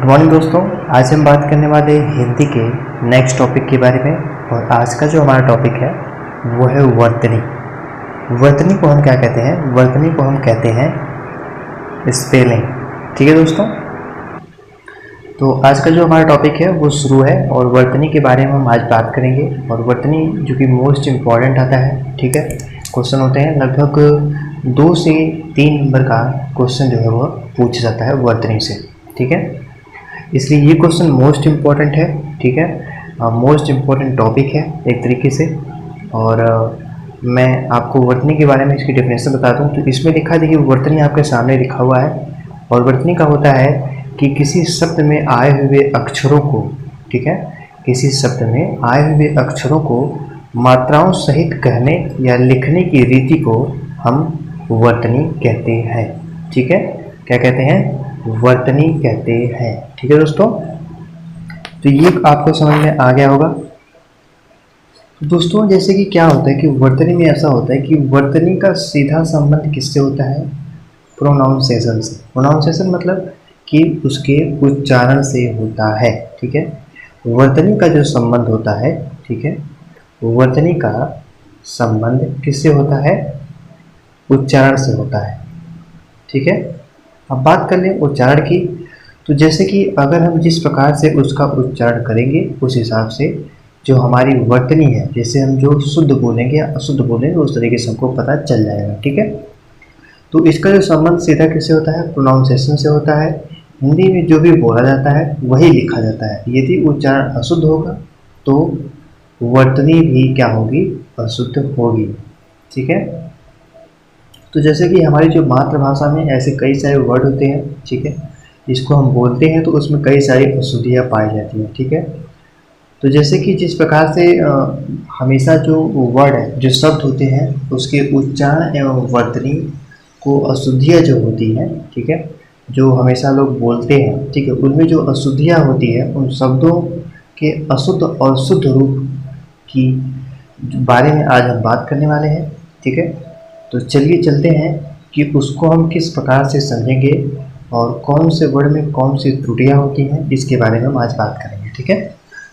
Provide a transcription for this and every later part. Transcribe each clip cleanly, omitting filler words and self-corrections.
Morning दोस्तों, आज हम बात करने वाले हिंदी के नेक्स्ट टॉपिक के बारे में। और आज का जो हमारा टॉपिक है वो है वर्तनी। वर्तनी को हम क्या कहते हैं? वर्तनी को हम कहते हैं स्पेलिंग। ठीक है दोस्तों, तो आज का जो हमारा टॉपिक है वो शुरू है और वर्तनी के बारे में हम आज बात करेंगे। और वर्तनी जो कि मोस्ट इम्पॉर्टेंट आता है, ठीक है, क्वेश्चन होते हैं लगभग 2 से 3 नंबर का क्वेश्चन जो है वो पूछा जाता है वर्तनी से। ठीक है, इसलिए ये क्वेश्चन मोस्ट इम्पॉर्टेंट है। ठीक है, मोस्ट इम्पॉर्टेंट टॉपिक है एक तरीके से। और मैं आपको वर्तनी के बारे में इसकी डेफिनेशन बता दूं तो इसमें लिखा है, देखिए वर्तनी आपके सामने लिखा हुआ है। और वर्तनी का होता है कि किसी शब्द में आए हुए अक्षरों को, ठीक है, किसी शब्द में आए हुए अक्षरों को मात्राओं सहित कहने या लिखने की रीति को हम वर्तनी कहते हैं। ठीक है, क्या कहते हैं? वर्तनी कहते हैं। ठीक है दोस्तों, तो ये आपको समझ में आ गया होगा। दोस्तों जैसे कि क्या होता है कि वर्तनी में ऐसा होता है कि वर्तनी का सीधा संबंध किससे होता है? प्रोनाउंसिएशन से। प्रोनाउंसिएशन मतलब कि उसके उच्चारण से होता है। ठीक है, वर्तनी का जो संबंध होता है, ठीक है, वर्तनी का संबंध किससे होता है? उच्चारण से होता है। ठीक है, अब बात कर लें उच्चारण की, तो जैसे कि अगर हम जिस प्रकार से उसका उच्चारण करेंगे उस हिसाब से जो हमारी वर्तनी है, जैसे हम जो शुद्ध बोलेंगे या अशुद्ध बोलेंगे उस तरीके से हमको पता चल जाएगा। ठीक है, तो इसका जो संबंध सीधा किससे होता है? प्रोनाउंसिएशन से होता है। हिंदी में जो भी बोला जाता है वही लिखा जाता है। यदि उच्चारण अशुद्ध होगा तो वर्तनी भी क्या होगी? अशुद्ध होगी। ठीक है, तो जैसे कि हमारी जो मातृभाषा में ऐसे कई सारे वर्ड होते हैं, ठीक है, जिसको हम बोलते हैं तो उसमें कई सारी अशुद्धियाँ पाई जाती हैं। ठीक है, तो जैसे कि जिस प्रकार से हमेशा जो वर्ड है, जो शब्द होते हैं, उसके उच्चारण एवं वर्तनी को अशुद्धियाँ जो होती हैं, ठीक है, जो हमेशा लोग बोलते हैं, ठीक है, उनमें जो अशुद्धियाँ होती है उन शब्दों के अशुद्ध और शुद्ध रूप की बारे में आज हम बात करने वाले हैं। ठीक है, तो चलिए चलते हैं कि उसको हम किस प्रकार से समझेंगे और कौन से वर्ड में कौन सी त्रुटियाँ होती हैं, इसके बारे में हम आज बात करेंगे। ठीक है,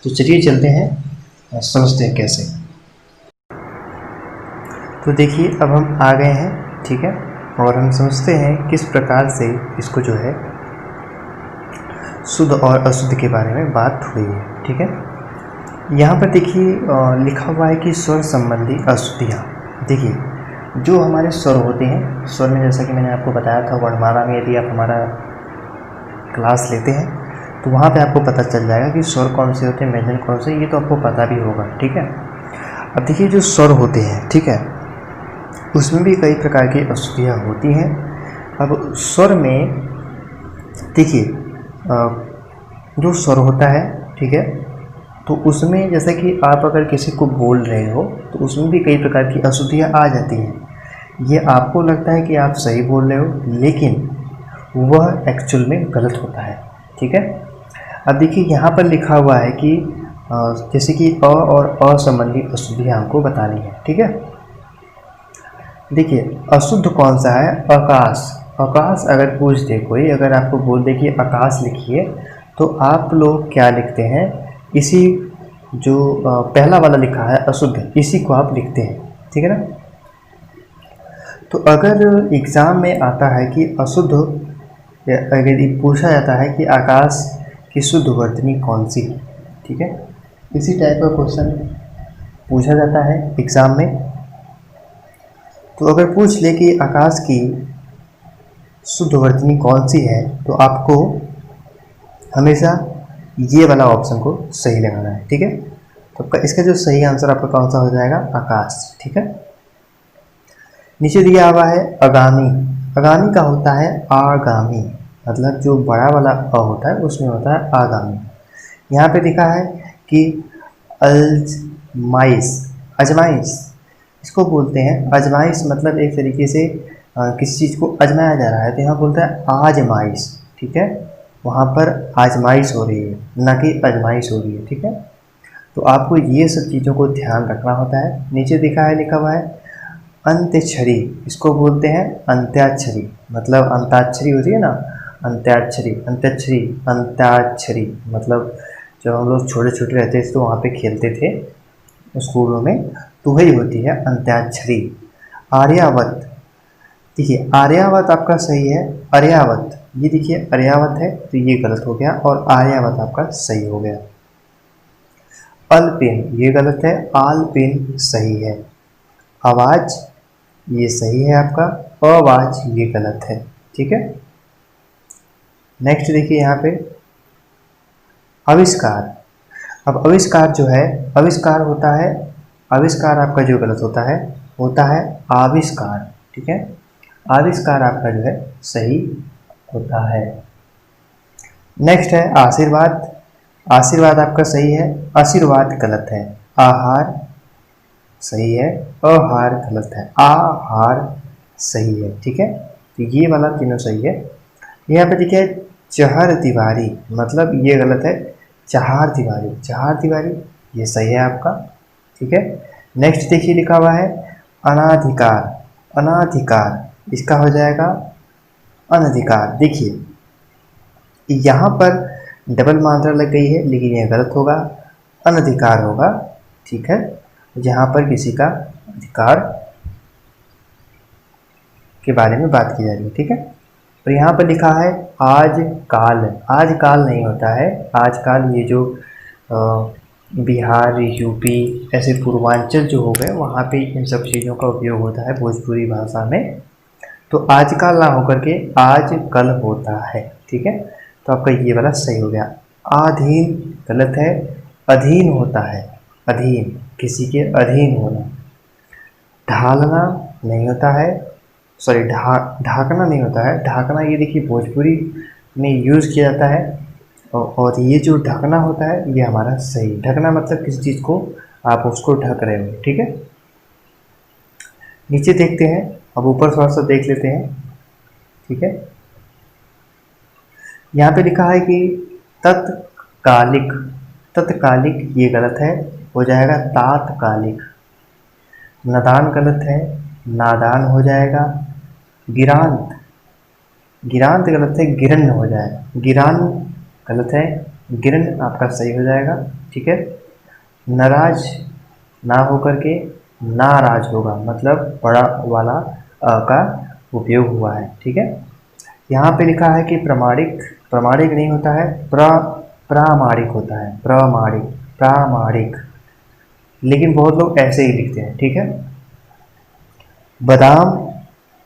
तो चलिए चलते हैं, समझते हैं कैसे। तो देखिए अब हम आ गए हैं, ठीक है, और हम समझते हैं किस प्रकार से इसको जो है शुद्ध और अशुद्ध के बारे में बात हुई है। ठीक है, यहाँ पर देखिए लिखा हुआ है कि स्वर संबंधी अशुद्धियाँ। देखिए जो हमारे स्वर होते हैं, स्वर में जैसा कि मैंने आपको बताया था वर्णमाला में यदि आप हमारा क्लास लेते हैं तो वहाँ पे आपको पता चल जाएगा कि स्वर कौन से होते हैं, व्यंजन कौन से, ये तो आपको पता भी होगा। ठीक है, अब देखिए जो स्वर होते हैं, ठीक है, उसमें भी कई प्रकार की अशुद्धियाँ होती हैं। अब स्वर में देखिए जो स्वर होता है, ठीक है, तो उसमें जैसे कि आप अगर किसी को बोल रहे हो तो उसमें भी कई प्रकार की अशुद्धियाँ आ जाती हैं। ये आपको लगता है कि आप सही बोल रहे हो, लेकिन वह एक्चुअल में गलत होता है। ठीक है, अब देखिए यहाँ पर लिखा हुआ है कि जैसे कि अ और अ संबंधी अशुद्धियाँ हमको बतानी है। ठीक है, देखिए अशुद्ध कौन सा है? आकाश। आकाश अगर पूछ दे कोई, अगर आपको बोल दे कि आकाश लिखिए, तो आप लोग क्या लिखते हैं? इसी जो पहला वाला लिखा है अशुद्ध, इसी को आप लिखते हैं। ठीक है ना, तो अगर एग्ज़ाम में आता है कि अशुद्ध, अगर पूछा जाता है कि आकाश की शुद्ध वर्तनी कौन सी, ठीक है, इसी टाइप का क्वेश्चन पूछा जाता है एग्ज़ाम में। तो अगर पूछ ले कि आकाश की शुद्ध वर्तनी कौन सी है, तो आपको हमेशा ये वाला ऑप्शन को सही लगाना है। ठीक है, तो इसका जो सही आंसर आपका कौन सा हो जाएगा? आकाश। ठीक है, नीचे दिया हुआ है आगामी। आगामी का होता है आगामी, मतलब जो बड़ा वाला अ होता है उसमें होता है आगामी। यहाँ पे लिखा है कि अजमाइश। अजमाइश इसको बोलते हैं, अजमाइश मतलब एक तरीके से किसी चीज़ को अजमाया जा रहा है, तो यहाँ बोलता है आजमाइश। ठीक है, वहाँ पर आजमाइश हो रही है, ना कि अजमाइश हो रही है। ठीक है, तो आपको ये सब चीज़ों को ध्यान रखना होता है। नीचे लिखा हुआ है अंत्यक्षरी, इसको बोलते हैं अंत्याक्षरी, मतलब अंताक्षरी होती है ना, अंत्याक्षरी, अंत्याक्षरी, अंत्याक्षरी मतलब जब हम लोग छोटे छोटे रहते थे तो वहाँ पे खेलते थे स्कूलों में, तो वही होती है अंत्याक्षरी। आर्यावत, देखिए आर्यावत आपका सही है, आर्यावत, ये देखिए आर्यावत है तो ये गलत हो गया और आर्यावत आपका सही हो गया। अल्पिन ये गलत है, आलपिन सही है। आवाज ये सही है आपका, आवाज ये गलत है। ठीक है, नेक्स्ट देखिए यहाँ पे आविष्कार। अब आविष्कार जो है, आविष्कार होता है, आविष्कार आपका जो गलत होता है आविष्कार। ठीक है, आविष्कार आपका जो है सही होता है। नेक्स्ट है आशीर्वाद। आशीर्वाद आपका सही है, आशीर्वाद गलत है। आहार सही है, आहार गलत है। आहार सही है। ठीक है, तो ये वाला तीनों सही है। यहाँ पे देखिए चहर दीवारी, मतलब ये गलत है, चहार दीवारी, चहार दीवारी ये सही है आपका। ठीक है, नेक्स्ट देखिए लिखा हुआ है अनाधिकार। अनाधिकार इसका हो जाएगा अनधिकार। देखिए यहाँ पर डबल मात्रा लग गई है लेकिन यह गलत होगा, अनधिकार होगा। ठीक है, जहाँ पर किसी का अधिकार के बारे में बात की जा रही है। ठीक है, तो यहाँ पर लिखा है आज काल। आज काल नहीं होता है, आज काल ये जो बिहार, यूपी ऐसे पूर्वांचल जो हो गए वहाँ पे इन सब चीज़ों का उपयोग होता है भोजपुरी भाषा में। तो आजकल ना होकर के आज कल होता है। ठीक है, तो आपका ये वाला सही हो गया। अधीन गलत है, अधीन होता है, अधीन किसी के अधीन होना। ढालना नहीं होता है, सॉरी ढाकना नहीं होता है। ढाकना ये देखिए भोजपुरी में यूज़ किया जाता है और ये जो ढकना होता है ये हमारा सही। ढकना मतलब किसी चीज़ को आप उसको ढक रहे हो। ठीक है, नीचे देखते हैं, अब ऊपर थोड़ा सा देख लेते हैं। ठीक है, यहाँ पे लिखा है कि तत्कालिक। तत्कालिक ये गलत है, हो जाएगा तात्कालिक। नादान गलत है, नादान हो जाएगा। गिरांत, गिरांत गलत है, गिरन हो जाएगा। गिरान गलत है, गिरन आपका सही हो जाएगा। ठीक है, नाराज ना होकर के नाराज होगा, मतलब बड़ा वाला का उपयोग हुआ है। ठीक है, यहाँ पे लिखा है कि प्रमाणिक। प्रमाणिक नहीं होता है, प्रामाणिक होता है। प्रमाणिक, प्रामाणिक, लेकिन बहुत लोग ऐसे ही लिखते हैं। ठीक है, बादाम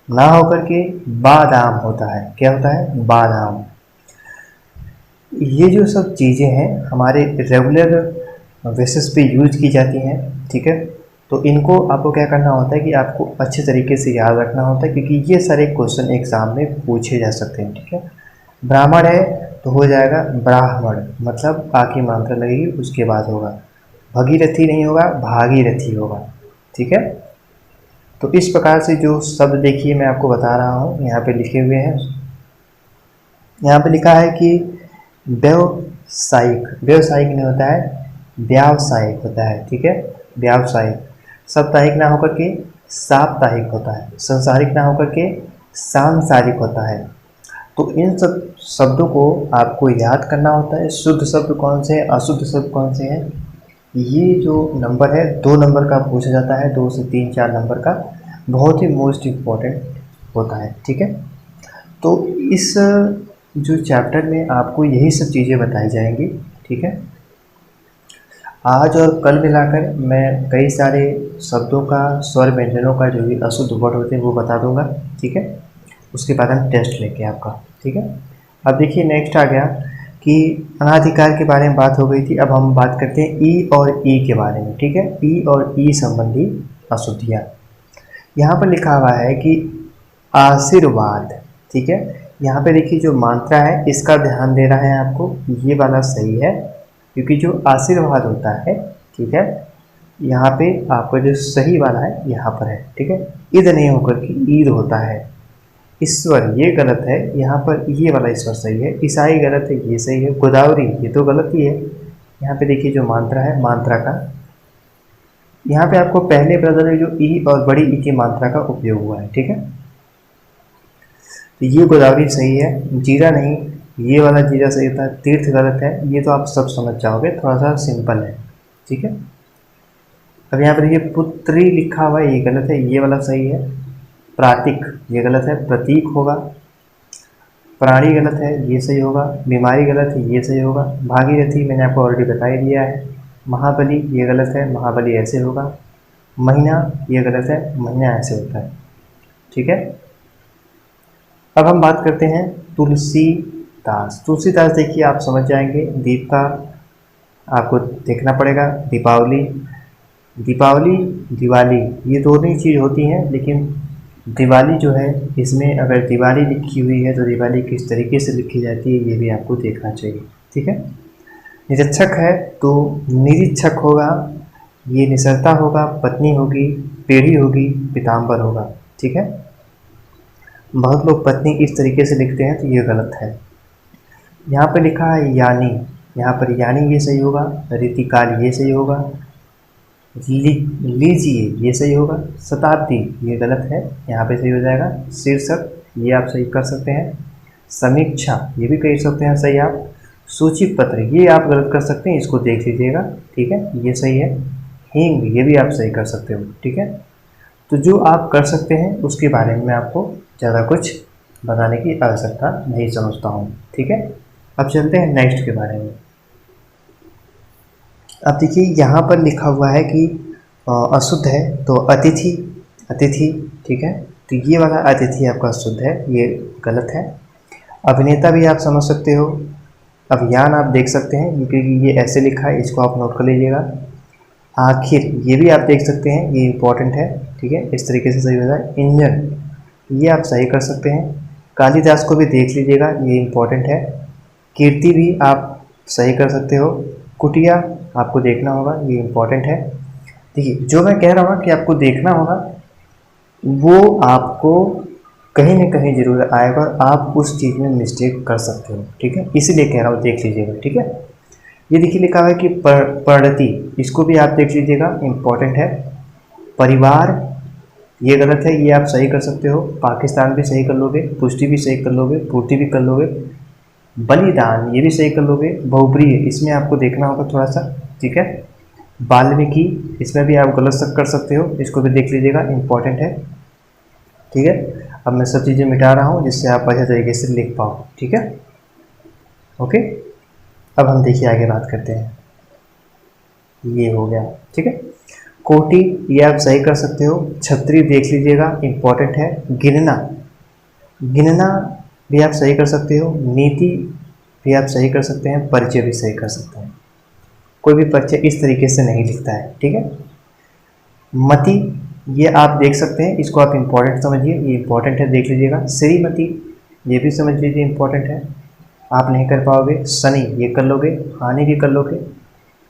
ना होकर के बादाम होता है। क्या होता है? बादाम। ये जो सब चीज़ें हैं हमारे रेगुलर बेसिस पे यूज की जाती हैं। ठीक है, तो इनको आपको क्या करना होता है कि आपको अच्छे तरीके से याद रखना होता है, क्योंकि ये सारे क्वेश्चन एग्ज़ाम में पूछे जा सकते हैं। ठीक है, ब्राह्मण है तो हो जाएगा ब्राह्मण, मतलब आ की मात्रा लगेगी उसके बाद होगा। भगीरथी नहीं होगा, भागीरथी होगा। ठीक है, तो इस प्रकार से जो शब्द देखिए मैं आपको बता रहा हूँ यहाँ पे लिखे हुए हैं। यहाँ पे लिखा है कि व्यावसायिक। व्यावसायिक नहीं होता है, व्यावसायिक होता है। ठीक है, व्यावसायिक। साप्ताहिक ना होकर के साप्ताहिक होता है। संसारिक ना होकर के सांसारिक होता है। तो इन सब शब्दों को आपको याद करना होता है। शुद्ध शब्द कौन से हैं, अशुद्ध शब्द कौन से हैं। ये जो नंबर है 2 नंबर का पूछा जाता है, 2 से 3 4 नंबर का, बहुत ही मोस्ट इम्पॉर्टेंट होता है। ठीक है, तो इस जो चैप्टर में आपको यही सब चीज़ें बताई जाएंगी। ठीक है, आज और कल मिलाकर मैं कई सारे शब्दों का, स्वर व्यंजनों का जो भी अशुद्ध वर्ड होते हैं वो बता दूंगा। ठीक है, उसके बाद हम टेस्ट लेंगे आपका। ठीक है, अब देखिए नेक्स्ट आ गया कि अनाधिकार के बारे में बात हो गई थी। अब हम बात करते हैं ई और ई के बारे में। ठीक है, ई और ई संबंधी अशुद्धियाँ। यहाँ पर लिखा हुआ है कि आशीर्वाद। ठीक है, यहाँ पे देखिए जो मात्रा है इसका ध्यान देना है आपको, ये वाला सही है, क्योंकि जो आशीर्वाद होता है, ठीक है, यहाँ पे आपका जो सही वाला है यहाँ पर है। ठीक है, ईद नहीं होकर के ईद होता है। ईश्वर ये गलत है, यहाँ पर ये वाला ईश्वर सही है। ईसाई गलत है, ये सही है। गोदावरी ये तो गलत ही है। यहाँ पे देखिए जो मात्रा है, मात्रा का यहाँ पे आपको पहले ब्रदर में जो ई और बड़ी ई की मात्रा का उपयोग हुआ है। ठीक है, तो ये गोदावरी सही है, जीरा नहीं, ये वाला जीरा सही होता है, तीर्थ गलत है, ये तो आप सब समझ जाओगे, थोड़ा सा सिंपल है, ठीक है। अब यहाँ पर ये पुत्री लिखा हुआ है, ये गलत है, ये वाला सही है। प्रातिक ये गलत है, प्रतीक होगा। प्राणी गलत है, ये सही होगा। बीमारी गलत है, ये सही होगा। भागीरथी मैंने आपको ऑलरेडी बता ही दिया है। महाबली ये गलत है, महाबली ऐसे होगा। महीना ये गलत है, महीना ऐसे होता है, ठीक है। अब हम बात करते हैं तुलसीदास। तुलसीदास देखिए आप समझ जाएंगे, दीप का आपको देखना पड़ेगा। दीपावली, दीपावली, दिवाली, ये दोनों ही चीज़ होती हैं, लेकिन दिवाली जो है इसमें अगर दिवाली लिखी हुई है तो दिवाली किस तरीके से लिखी जाती है ये भी आपको देखना चाहिए, ठीक है। निरीक्षक है तो निरीक्षक होगा, ये निसरता होगा, पत्नी होगी, पीढ़ी होगी, पीताम्बर होगा, ठीक है। बहुत लोग पत्नी इस तरीके से लिखते हैं तो ये गलत है। यहाँ पर लिखा है यानी, यहाँ पर यानी ये सही होगा। रीतिकाल ये सही होगा। लीजिए ये सही होगा। शताब्दी ये गलत है, यहाँ पे सही हो जाएगा। शीर्षक ये आप सही कर सकते हैं। समीक्षा ये भी कर सकते हैं सही आप। सूची पत्र ये आप गलत कर सकते हैं, इसको देख लीजिएगा, ठीक है, ये सही है। हींग ये भी आप सही कर सकते हो, ठीक है। तो जो आप कर सकते हैं उसके बारे में मैं आपको ज़्यादा कुछ बताने की आवश्यकता नहीं समझता हूँ, ठीक है। अब चलते हैं नेक्स्ट के बारे में। अब देखिए यहाँ पर लिखा हुआ है कि अशुद्ध है तो अतिथि, अतिथि, ठीक है। तो ये वाला अतिथि आपका शुद्ध है, ये गलत है। अभिनेता भी आप समझ सकते हो। अभियान आप देख सकते हैं क्योंकि ये ऐसे लिखा है, इसको आप नोट कर लीजिएगा। आखिर ये भी आप देख सकते हैं, ये इम्पोर्टेंट है, ठीक है, इस तरीके से सही होता है। इंजन ये आप सही कर सकते हैं। कालिदास को भी देख लीजिएगा, ये इम्पोर्टेंट है। कीर्ति भी आप सही कर सकते हो। कुटिया आपको देखना होगा, ये इम्पोर्टेंट है। देखिए जो मैं कह रहा हूँ कि आपको देखना होगा वो आपको कहीं ना कहीं जरूर आएगा और आप उस चीज़ में मिस्टेक कर सकते हो, ठीक है, इसीलिए कह रहा हूँ देख लीजिएगा, ठीक है। ये देखिए लिखा हुआ है कि परिणति, इसको भी आप देख लीजिएगा, इम्पोर्टेंट है। परिवार ये गलत है, ये आप सही कर सकते हो। पाकिस्तान भी सही कर लोगे, पुष्टि भी सही कर लोगे, पूर्ति भी कर लोगे। बलिदान ये भी सही कर लोगे। बहुप्रिय इसमें आपको देखना होगा थोड़ा सा, ठीक है। वाल्मीकि इसमें भी आप गलत कर सकते हो, इसको भी देख लीजिएगा, इम्पोर्टेंट है, ठीक है। अब मैं सब चीज़ें मिटा रहा हूँ जिससे आप अच्छे तरीके से लिख पाओ, ठीक है, ओके। अब हम देखिए आगे बात करते हैं। ये हो गया, ठीक है। कोटि ये आप सही कर सकते हो। छतरी देख लीजिएगा, इम्पोर्टेंट है। गिनना, गिनना भी आप सही कर सकते हो। नीति भी आप सही कर सकते हैं। परिचय भी सही कर सकते हैं। कोई भी परिचय इस तरीके से नहीं लिखता है, ठीक है। मति ये आप देख सकते हैं, इसको आप इम्पोर्टेंट समझिए, ये इम्पोर्टेंट है, देख लीजिएगा। श्रीमती ये भी समझ लीजिए, इम्पोर्टेंट है, आप नहीं कर पाओगे। शनि ये कर लोगे, हानि भी कर लोगे।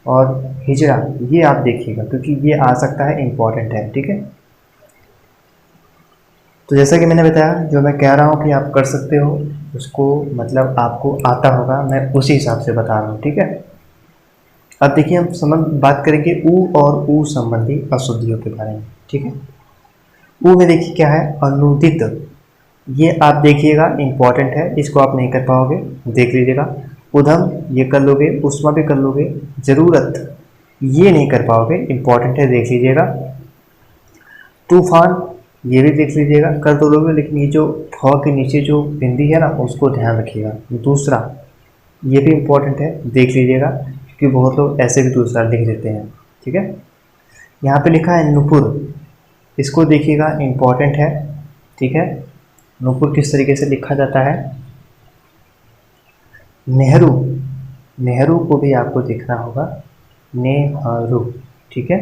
और हिजड़ा ये आप देखिएगा क्योंकि ये आ सकता है, इम्पोर्टेंट है, ठीक है। तो जैसा कि मैंने बताया, जो मैं कह रहा हूँ कि आप कर सकते हो उसको मतलब आपको आता होगा, मैं उसी हिसाब से बता रहा हूँ, ठीक है। अब देखिए हम बात करेंगे ऊ और ऊ संबंधी अशुद्धियों के बारे में, ठीक है। ऊ में देखिए क्या है, अनुदित ये आप देखिएगा, इम्पोर्टेंट है, इसको आप नहीं कर पाओगे, देख लीजिएगा। उधम ये कर लोगे, उष्मा भी कर लोगे। जरूरत ये नहीं कर पाओगे, इम्पोर्टेंट है, देख लीजिएगा। तूफान ये भी देख लीजिएगा, कर तो लोगे, लेकिन ये जो फ के नीचे जो बिंदी है ना उसको ध्यान रखिएगा। दूसरा ये भी इम्पोर्टेंट है, देख लीजिएगा, क्योंकि बहुत लोग ऐसे भी दूसरा लिख देते हैं, ठीक है। यहाँ पे लिखा है नुपुर, इसको देखिएगा, इम्पोर्टेंट है, ठीक है। नुपुर किस तरीके से लिखा जाता है। नेहरू, नेहरू को भी आपको देखना होगा, नेहरू, ठीक है।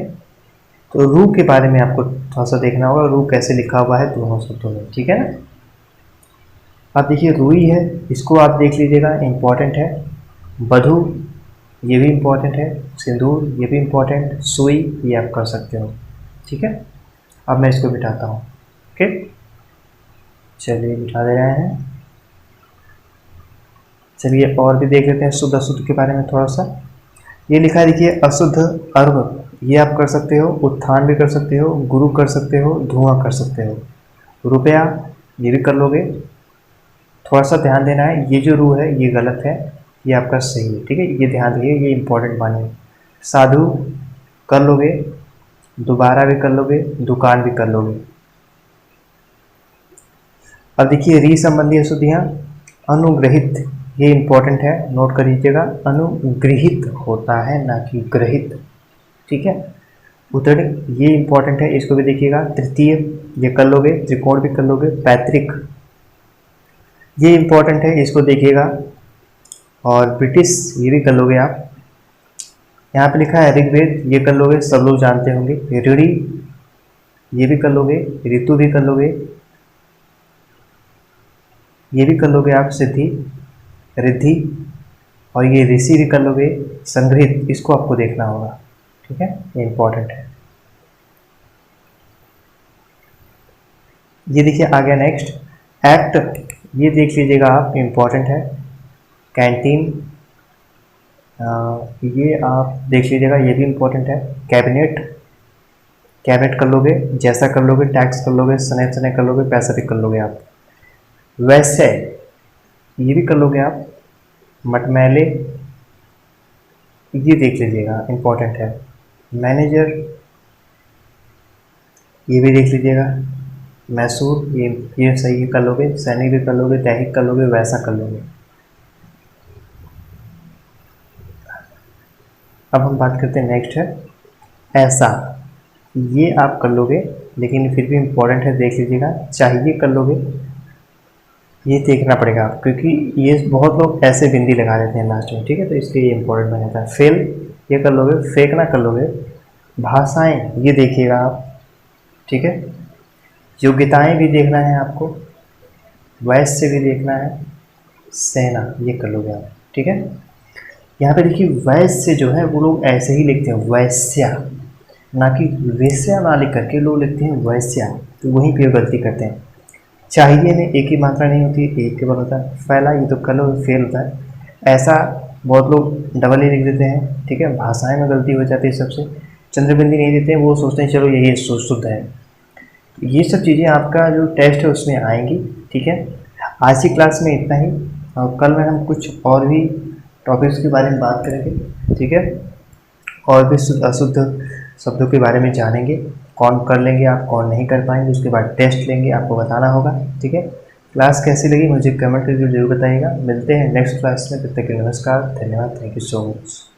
तो रू के बारे में आपको थोड़ा सा देखना होगा, रू कैसे लिखा हुआ है दोनों शब्दों में, ठीक है ना। अब देखिए रुई है, इसको आप देख लीजिएगा, इम्पोर्टेंट है। बधू ये भी इम्पोर्टेंट है। सिंदूर ये भी इम्पोर्टेंट। सुई ये आप कर सकते हो, ठीक है। अब मैं इसको मिटाता हूँ, ओके, चलिए मिटा दे रहे हैं। चलिए और भी देख लेते हैं शुद्ध अशुद्ध के बारे में थोड़ा सा। ये लिखा है देखिए, अशुद्ध अर्व ये आप कर सकते हो। उत्थान भी कर सकते हो। गुरु कर सकते हो। धुआं कर सकते हो। रुपया ये भी कर लोगे। थोड़ा सा ध्यान देना है, ये जो रू है ये गलत है, ये आपका सही है, ठीक है, ये ध्यान रखिए, ये इंपॉर्टेंट मानिए। साधु कर लोगे, दोबारा भी कर लोगे, दुकान भी कर लोगे। अब देखिए री संबंधी अशुद्धियाँ, अनुग्रहित, ये इंपॉर्टेंट है, नोट कर लीजिएगा, अनुगृहित होता है ना कि ग्रहित, ठीक है। उत्तर ये इंपॉर्टेंट है, इसको भी देखिएगा। तृतीय ये कर लोगे, त्रिकोण भी कर लोगे। पैतृक ये इंपॉर्टेंट है, इसको देखिएगा। और ब्रिटिश ये भी कर लोगे आप। यहाँ पे लिखा है ऋग्वेद, ये कर लोगे, सब लोग जानते होंगे। ऋणी ये भी कर लोगे, ऋतु भी कर लोगे, ये भी कर लोगे आप। सिद्धि, रिद्धि, और ये ऋषि भी कर लोगे। संग्रहित इसको आपको देखना होगा, ठीक है, ये इंपॉर्टेंट है। ये देखिए आ गया नेक्स्ट एक्ट, ये देख लीजिएगा आप, इंपॉर्टेंट है। कैंटीन ये आप देख लीजिएगा, ये भी इंपॉर्टेंट है। कैबिनेट, कैबिनेट कर लोगे, जैसा कर लोगे, टैक्स कर लोगे, सने सने कर लोगे, पैसा भी कर लोगे आप। वैसे ये भी कर लोगे आप। मटमैले ये देख लीजिएगा, इंपॉर्टेंट है। मैनेजर ये भी देख लीजिएगा। मैसूर ये सही है, कर लोगे। सैनिक भी कर लोगे, दैहिक कर लोगे, वैसा कर लोगे। अब हम बात करते हैं, नेक्स्ट है ऐसा, ये आप कर लोगे, लेकिन फिर भी इम्पोर्टेंट है, देख लीजिएगा। चाहिए कर लोगे, ये देखना पड़ेगा आप, क्योंकि ये बहुत लोग ऐसे बिंदी लगा देते हैं लास्ट में, ठीक है, तो इसलिए ये इंपॉर्टेंट बन जाता है। फेल ये कर लोगे, फेंकना कर लोगे। भाषाएं ये देखिएगा आप, ठीक है। योग्यताएं भी देखना है आपको, वैश्य भी देखना है, सेना ये कर लोगे आप, ठीक है। यहाँ पे देखिए वैश्य जो है वो लोग ऐसे ही लिखते हैं वैश्या, ना कि वेश्या ना लिख करके लोग लिखते हैं वैश्या, तो वहीं पे गलती करते हैं। चाहिए में एक ही मात्रा नहीं होती, एक के बल होता है। फैला ये तो कल फेल होता है, ऐसा बहुत लोग डबल ही लिख देते हैं, ठीक है। भाषाएं में गलती हो जाती है सबसे, चंद्रबिंदी नहीं देते हैं, वो सोचते हैं चलो यही शुद्ध है। ये सब चीज़ें आपका जो टेस्ट है उसमें आएंगी, ठीक है। आज की क्लास में इतना ही, और कल में हम कुछ और भी टॉपिक्स के बारे में बात करेंगे, ठीक है, और भी अशुद्ध शब्दों के बारे में जानेंगे, कौन कर लेंगे आप, कौन नहीं कर पाएंगे, उसके बाद टेस्ट लेंगे, आपको बताना होगा, ठीक है। क्लास कैसी लगी मुझे कमेंट करके जरूर बताइएगा। मिलते हैं नेक्स्ट क्लास में, तब तक के नमस्कार, धन्यवाद, थैंक यू सो मच।